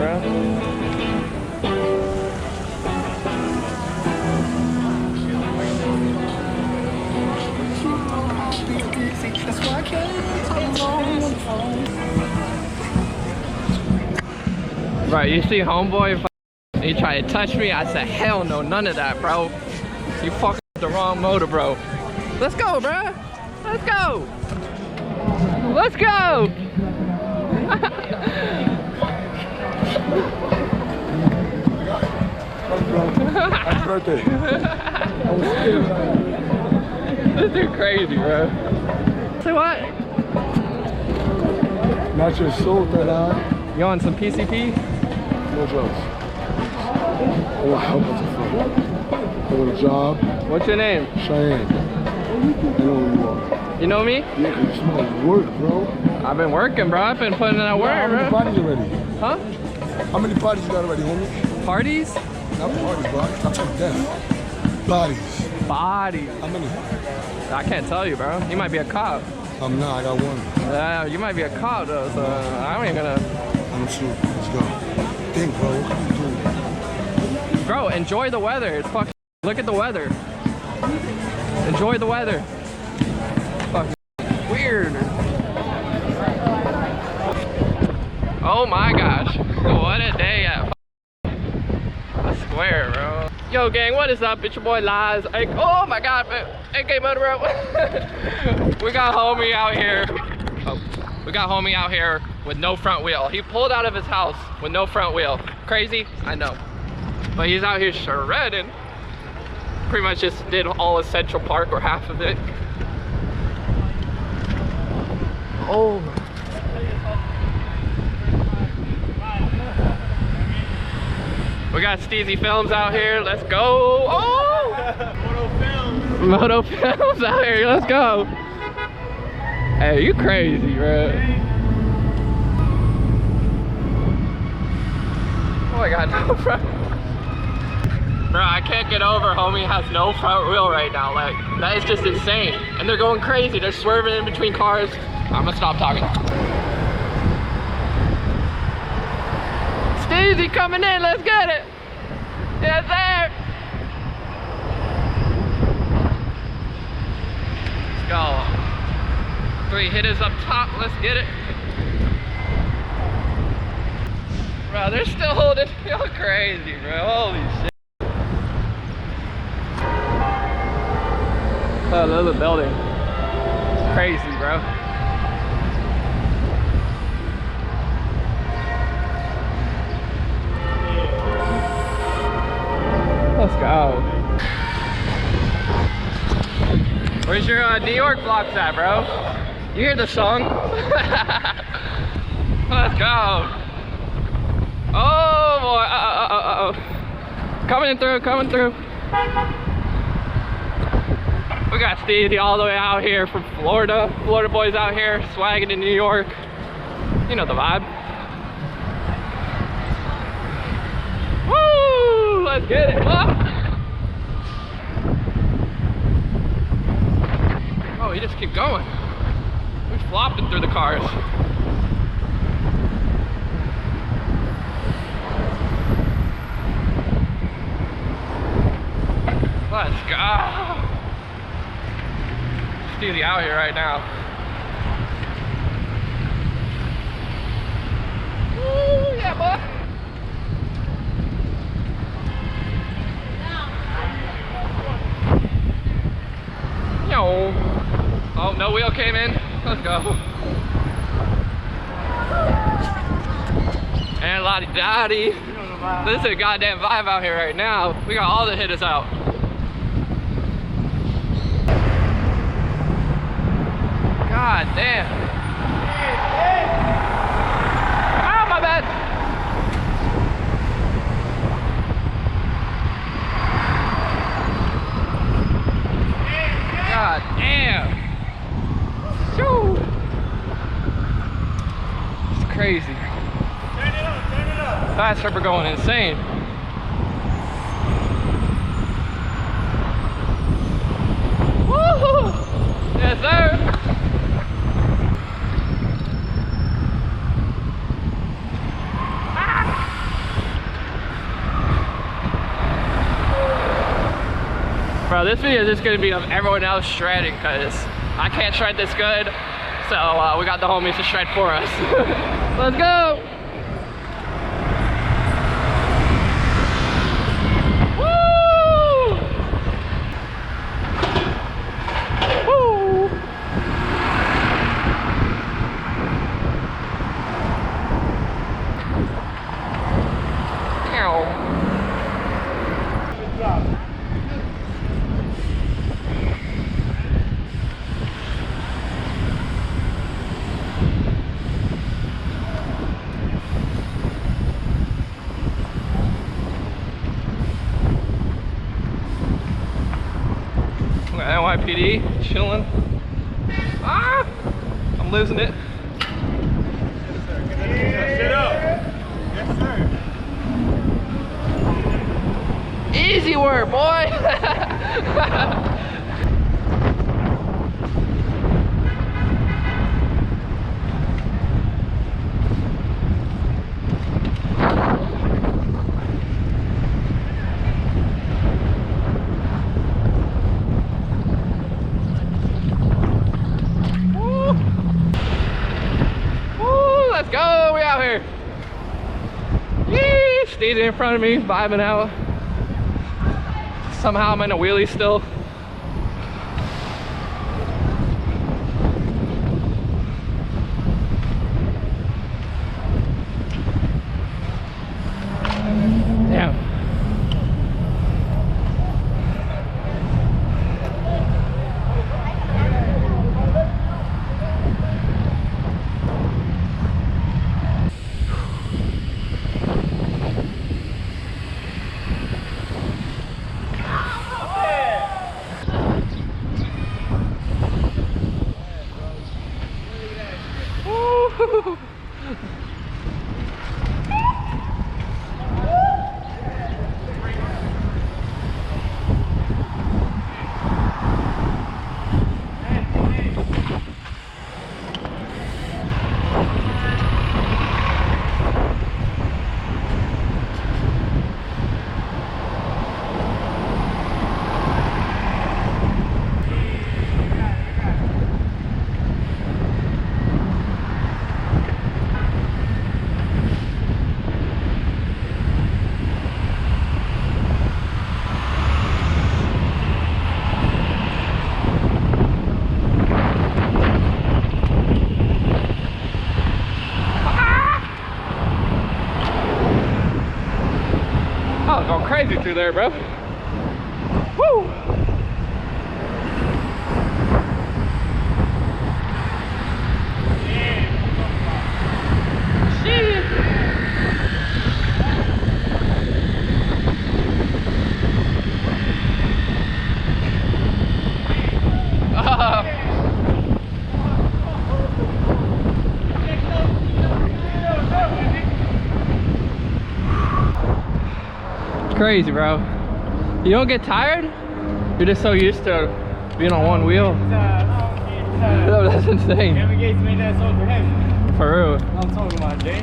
bro. Bro, you see homeboy, he tried to touch me. I said, hell no, none of that, bro. You fucking with the wrong motor, bro. Let's go, bro. Let's go. Let's go. Happy birthday. This dude crazy, bro. Say what? Not your soul, that You on some PCP? No drugs. I want help with the phone. I want a job. What's your name? Cheyenne. I know who you are. You know me? Yeah, cause you smell like work, bro. I've been working, bro. I've been putting in that work, How many bro. bodies already? Huh? How many bodies you got already, homie? Parties? Not parties, bro. I'm talking death. Bodies. Bodies. How many? I can't tell you, bro. You might be a cop. I'm not. I got one. Yeah, you might be a cop, though, so I ain't gonna... I'm sure. Let's go. Think, bro. What can you do? Bro, enjoy the weather. It's fucking... Look at the weather. Enjoy the weather. Fucking weird. Oh my gosh. What a day at a square, bro. Yo, gang, what is up? It's your boy Lies. Oh my god, man. AK MotoBroo. We got homie out here. Oh, we got homie out here with no front wheel. He pulled out of his house with no front wheel. Crazy? I know. But he's out here shredding. Pretty much just did all of Central Park or half of it. Oh. We got Steezy Films out here. Let's go. Oh! Moto Films out here. Let's go. Hey, you crazy, bro. Oh, I got no front. Bro, I can't get over homie has no front wheel right now. Like, that is just insane. And they're going crazy. They're swerving in between cars. I'm gonna stop talking. Steezy coming in, let's get it. Yes, sir. Let's go. 3 hitters up top, let's get it. Bro, they're still holding. You're crazy, bro. Holy shit. Oh, look at the building. It's crazy, bro. Let's go. Where's your New York vlogs at, bro? You hear the song? Let's go. Oh boy. Coming through, coming through. We got Stevie all the way out here from Florida. Florida boys out here swagging in New York. You know the vibe. Woo! Let's get it. Oh, you just keep going. We're flopping through the cars. Let's go. Steely out here right now. Woo, yeah, boy. Yo. Oh, no wheel came in. Let's go. And la-di-da-di. This is a goddamn vibe out here right now. We got all the hitters out. God damn. Oh, my bad. God damn. Shoo. It's crazy. Turn it up, turn it up. Fast stripper going insane. Woohoo! Yes, sir. Bro, this video is just gonna be of everyone else shredding because I can't shred this good. So we got the homies to shred for us. Let's go! Woo! Woo! Ow. Good job. NYPD chilling. Ah! I'm losing it. Sit up. Yes, sir. Easy work, boy! Let's go, we out here. Yee, Steve's in front of me, vibing out. Somehow I'm in a wheelie still. Damn. Woo! I was going crazy through there, bro. Woo! Shit! Crazy, bro. You don't get tired? You're just so used to being on one wheel. No, that's insane. Kevin Gates made that so for him. For real. I'm talking about, Jay.